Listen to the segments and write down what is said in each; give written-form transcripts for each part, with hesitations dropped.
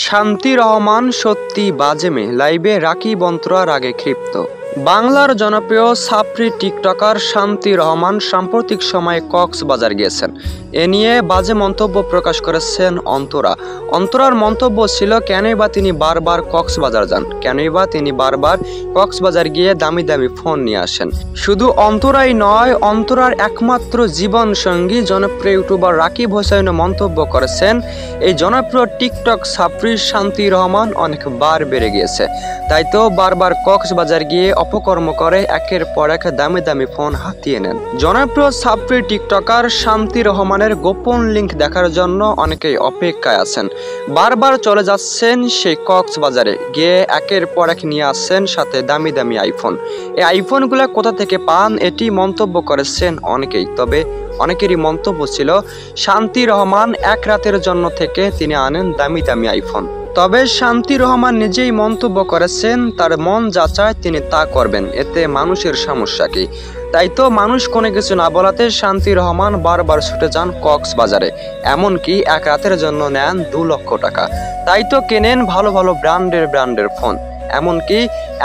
শান্তি রহমান সত্যি বাজে মেয়ে, লাইভে রাকিব অন্তরার আগে ক্ষিপ্ত। বাংলার জনপ্রিয় সাপ্রি টিকটকার শান্তি রহমান সাম্প্রতিক সময়ে কক্সবাজার গিয়েছেন। এ নিয়ে বাজে মন্তব্য প্রকাশ করেছেন অন্তরা। অন্তরার মন্তব্য ছিল, কেনই বা তিনি বারবার কক্সবাজার যান, কেনই বা তিনি বারবার কক্সবাজার গিয়ে দামি দামি ফোন নিয়ে আসেন। শুধু অন্তরাই নয়, অন্তরার একমাত্র জীবন সঙ্গী জনপ্রিয় ইউটিউবার রাকিব হোসেনও মন্তব্য করেছেন, এই জনপ্রিয় টিকটক সাপ্রি শান্তি রহমান অনেকবার বেড়ে গিয়েছে, তাই তো বারবার কক্সবাজার গিয়ে অপকর্ম করে একের পর এক দামি দামি ফোন হাতিয়ে নেন। জনপ্রিয় সাপ্রি টিকটকার শান্তি রহমানের গোপন লিঙ্ক দেখার জন্য অনেকেই অপেক্ষায় আছেন। বারবার চলে যাচ্ছেন সেই কক্সবাজারে, গিয়ে একের পর এক নিয়ে আসছেন সাথে দামি দামি আইফোন। এই আইফোনগুলো কোথা থেকে পান এটি মন্তব্য করেছেন অনেকেই। তবে অনেকেরই মন্তব্য ছিল, শান্তি রহমান এক রাতের জন্য থেকে তিনি আনেন দামি দামি আইফোন। তবে শান্তি রহমান নিজেই মন্তব্য করেছেন, তার মন যা চায় তিনি তা করবেন, এতে মানুষের সমস্যা কি? তাই তো মানুষ কোনো কিছু না বলাতে শান্তি রহমান বারবার ছুটে যান কক্সবাজারে, এমনকি এক রাতের জন্য নেন 2 লক্ষ টাকা। তাই তো কেনেন ভালো ভালো ব্র্যান্ডের ফোন, এমনকি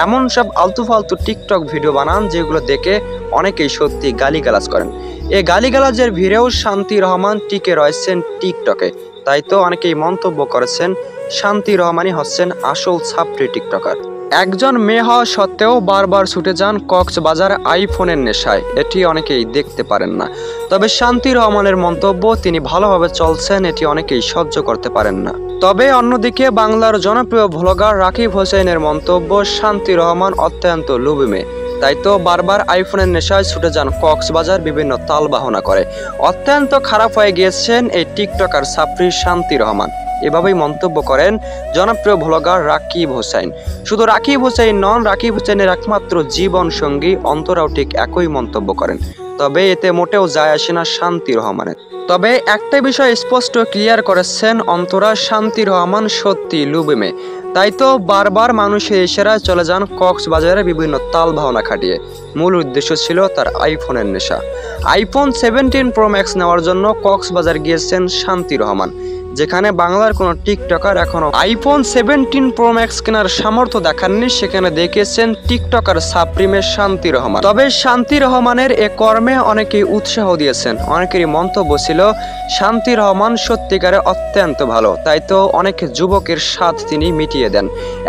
এমন সব আলতু ফালতু টিকটক ভিডিও বানান যেগুলো দেখে অনেকেই সত্যি গালিগালাজ করেন। এই গালিগালাজের ভিড়েও শান্তি রহমান টিকে রয়েছেন টিকটকে। তাই তো অনেকেই মন্তব্য করেছেন, শান্তি রহমানই হচ্ছেন আসল ছাত্রী টিকটকার। একজন মেয়ে হওয়া সত্ত্বেও বারবার ছুটে যান কক্সবাজার আইফোনের নেশায়, এটি অনেকেই দেখতে পারেন না। তবে শান্তি রহমানের মন্তব্য, তিনি ভালোভাবে চলছেন, এটি অনেকেই সহ্য করতে পারেন না। তবে অন্যদিকে বাংলার জনপ্রিয় ভ্লগার রাকিব হোসেনের মন্তব্য, শান্তি রহমান অত্যন্ত লোভী মেয়ে, তাই তো বারবার আইফোনের নেশায় ছুটে যান কক্সবাজার বিভিন্ন তাল বাহনা করে। অত্যন্ত খারাপ হয়ে গিয়েছেন এই টিকটকার সাপ্রি শান্তি রহমান, এভাবেই মন্তব্য করেন জনপ্রিয় ভ্লগার রাকিব হোসেন। শুধু রাকিব হোসেন নন, রাকিব হোসেনের একমাত্র জীবন সঙ্গী অন্তরাও ঠিক একই মন্তব্য করেন। তবে এতে মোটেও যায় আসে না শান্তি রহমানের। তবে একটা বিষয় স্পষ্ট ক্লিয়ার করেছেন অন্তরা, শান্তি রহমান সত্যি লোভী মেয়ে, তাই তো বারবার মানুষের ইশারায় চলে যান কক্সবাজারে বিভিন্ন তাল ভাওনা খাটিয়ে। মূল উদ্দেশ্য ছিল তার আইফোনের নেশা। আইফোন 17 প্রো ম্যাক্স নেওয়ার জন্য কক্সবাজার গিয়েছেন শান্তি রহমান, যেখানে বাংলার কোনো টিকটকার এখনো আইফোন 17 প্রো ম্যাক্স কেনার সামর্থ্য দেখাননি, সেখানে দেখিয়েছেন টিকটকার সাপ্রিমের শান্তি রহমান। তবে শান্তি রহমানের এ কর্মে অনেকেই উৎসাহ দিয়েছেন। অনেকেরই মন্তব্য ছিল, শান্তি রহমান সত্যিকারে অত্যন্ত ভালো, তাই তো অনেক যুবকের স্বাদ তিনি মিটিয়ে দেন।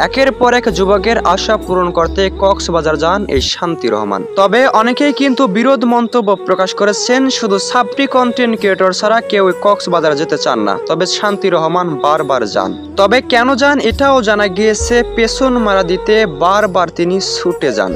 একের পর এক যুবকের আশা পূরণ করতে কক্সবাজার যান এই শান্তি রহমান। তবে অনেকেই কিন্তু বিরোধ মন্তব্য প্রকাশ করেছেন, শুধু সাপ্রি কন্টেন্ট ক্রিয়েটর ছাড়া কেউ কক্সবাজার যেতে চান না, তবে শান্তি রহমান বারবার যান। তবে কেন যান এটাও জানা গিয়েছে, পেছন মারা দিতে বারবার তিনি ছুটে যান।